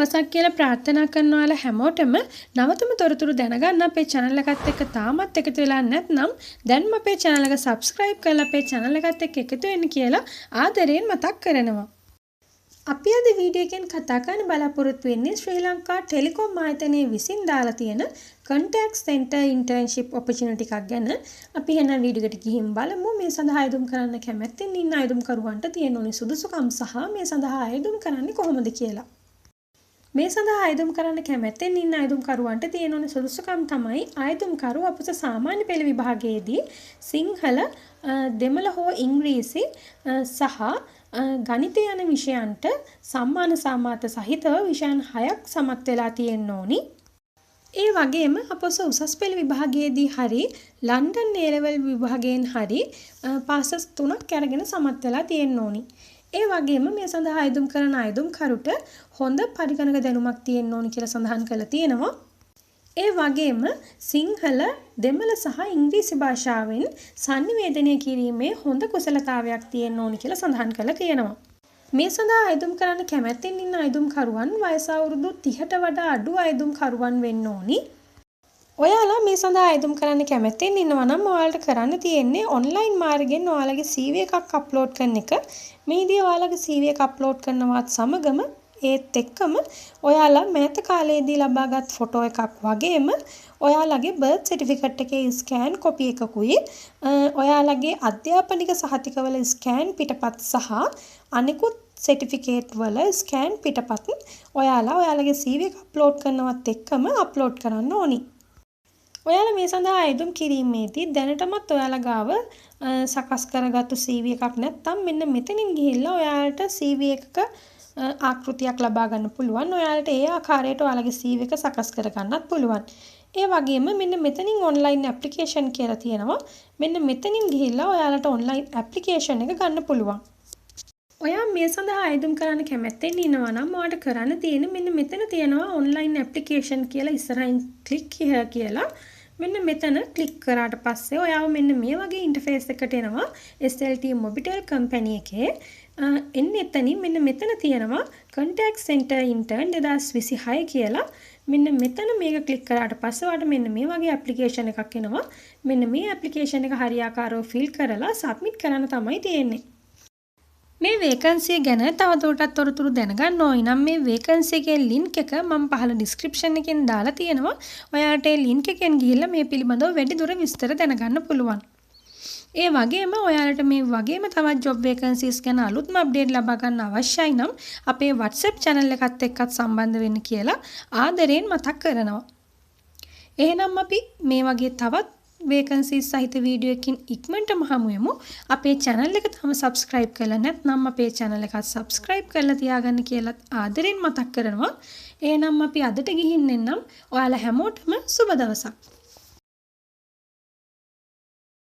දවසක් කියලා ප්‍රාර්ථනා කරන ඔයාලා හැමෝටම නවතම තොරතුරු දැනගන්න අපේ channel එකත් එක්ක තාමත් එකතු වෙලා නැත්නම් දැන්ම අපේ channel එක subscribe කරලා අපේ channel එකත් එක්ක එකතු වෙන්න කියලා ආදරයෙන් මතක් කරනවා. අපි අද වීඩියෝ එකෙන් කතා කරන්න බලාපොරොත්තු වෙන්නේ ශ්‍රී ලංකා ටෙලිකොම් ආයතනයේ විසින් දාලා තියෙන contact center internship opportunity එකක් ගැන. අපි එහෙනම් වීඩියෝ එකට ගිහින් බලමු මේ සඳහා ආයුධම් කරන්න කැමැත්තෙන් ඉන්න ආයුධම්කරුවන්ට තියෙන ඕනි සුදුසුකම් සහ මේ සඳහා ආයුධම් කරන්නේ කොහොමද කියලා. මේ සඳහා ආයුධම් කරන්න කැමැත්තෙන් ඉන්න ආයුධම්කරුවන්ට තියෙන ඕනි සුදුසුකම් තමයි ආයුධම්කරු අපස සාමාන්‍ය පෙළ විභාගයේදී සිංහල දෙමළ හෝ ඉංග්‍රීසි සහ ගණිත යන විෂයන්ට සම්මාන සාමාත සහිතව විෂයන් 6ක් සමත් වෙලා තියෙන්න ඕනි. ඒ වගේම අපොස උසස් පෙළ විභාගයේදී හරි ලන්ඩන් A level විභාගයෙන් හරි පාසස් 3ක් අරගෙන සමත් වෙලා තියෙන්න ඕනි. ඒ වගේම මේ සඳහා ආයුධම් කරන ආයුධම්කරුට හොඳ පරිගණක දැනුමක් තියෙන්න ඕනි කියලා සඳහන් කරලා තියෙනවා. ඒ වගේම සිංහල දෙමළ සහ ඉංග්‍රීසි භාෂාවෙන් සංනිවේදනය කිරීමේ හොඳ කුසලතාවයක් තියෙන්න ඕනි කියලා සඳහන් කරලා තියෙනවා. මේ සඳහා ආයුධම් කරන්න කැමැත්තෙන් ඉන්න ආයුධම්කරුවන් වයස අවුරුදු 30ට වඩා අඩු ආයුධම්කරුවන් වෙන්න ඕනි. ඔයාලා මේ සඳහා ආයුධම් කරන්න කැමැත්තෙන් ඉන්නවා නම් ඔයාලට කරන්න තියෙන්නේ ඔන්ලයින් මාර්ගයෙන් ඔයාලගේ CV එකක් අප්ලෝඩ් කරන එක. මේදී ඔයාලගේ CV එක අප්ලෝඩ් කරනවත් සමගම ඒත් එක්කම ඔයාලා මෑත කාලයේදී ලබාගත් ෆොටෝ එකක් වගේම ඔයාලගේ බර්ත් සර්ටිෆිකේට් එකේ ස්කෑන් කොපි එකකුයි ඔයාලගේ අධ්‍යාපනික සහතිකවල ස්කෑන් පිටපත් සහ අනිකුත් සර්ටිෆිකේට් වල ස්කෑන් පිටපත් ඔයාලා ඔයාලගේ CV එක අප්ලෝඩ් කරනවත් එක්කම අප්ලෝඩ් කරන්න ඕනි. ඔයාලා මේ සඳහා ආයුධම් කිරීමේදී දැනටමත් ඔයාලා ගාව සකස් කරගත්තු CV එකක් නැත්නම් මෙන්න මෙතනින් ගිහිල්ලා ඔයාලට CV එකක ආකෘතියක් ලබා ගන්න පුළුවන්. ඔයාලට ඒ ආකාරයට ඔයාලගේ CV එක සකස් කර ගන්නත් පුළුවන්. ඒ වගේම මෙන්න මෙතනින් ඔන්ලයින් ඇප්ලිකේෂන් කියලා තියෙනවා. මෙන්න මෙතනින් ගිහිල්ලා ඔයාලට ඔන්ලයින් ඇප්ලිකේෂන් එක ගන්න පුළුවන්. ඔයා මේ සඳහා ආයුධම් කරන්න කැමැත්තෙන් ඉන්නවා නම් ඔයාලට කරන්න තියෙන්නේ මෙන්න මෙතන තියෙනවා ඔන්ලයින් ඇප්ලිකේෂන් කියලා ඉස්සරහින් ක්ලික් here කියලා. මෙන්න මෙතන ක්ලික් කරාට පස්සේ ඔයාව මෙන්න මේ වගේ ඉන්ටර්ෆේස් එකකට එනවා SLT Mobitel කම්පැනි එකේ. එන්න එතනින් මෙන්න මෙතන තියෙනවා contact center intern 2026 කියලා. මෙන්න මෙතන මේක ක්ලික් කරාට පස්සේ ඔයාලට මෙන්න මේ වගේ ඇප්ලිකේෂන් එකක් එනවා. මෙන්න මේ ඇප්ලිකේෂන් එක හරියාකාරව ෆිල් කරලා සබ්මිට් කරන්න තමයි තියෙන්නේ. මේ වේකන්සි ගැන තවදුරටත් තොරතුරු දැනගන්න ඕයි නම් මේ වේකන්සි එකේ ලින්ක් එක මම පහළ ඩිස්ක්‍රිප්ෂන් එකෙන් දාලා තියෙනවා. ඔයාලට ඒ ලින්ක් එකෙන් ගිහිල්ලා මේ පිළිබඳව වැඩිදුර විස්තර දැනගන්න පුළුවන්. ඒ වගේම ඔයාලට මේ වගේම තවත් ජොබ් වේකන්සිස් ගැන අලුත්ම අප්ඩේට් ලබා ගන්න අවශ්‍යයි නම් අපේ WhatsApp channel එකත් එක්කත් සම්බන්ධ වෙන්න කියලා ආදරයෙන් මතක් කරනවා. එහෙනම් අපි මේ වගේ තවත් වේකන්සිස් සහිත වීඩියෝ එකකින් ඉක්මනටම හමු වෙමු. අපේ channel එක තම subscribe කරලා නැත්නම් අපේ channel එකත් subscribe කරලා තියාගන්න කියලා ආදරෙන් මතක් කරනවා. එහෙනම් අපි අදට ගිහින් එන්නම්. ඔයාලා හැමෝටම සුබ දවසක්.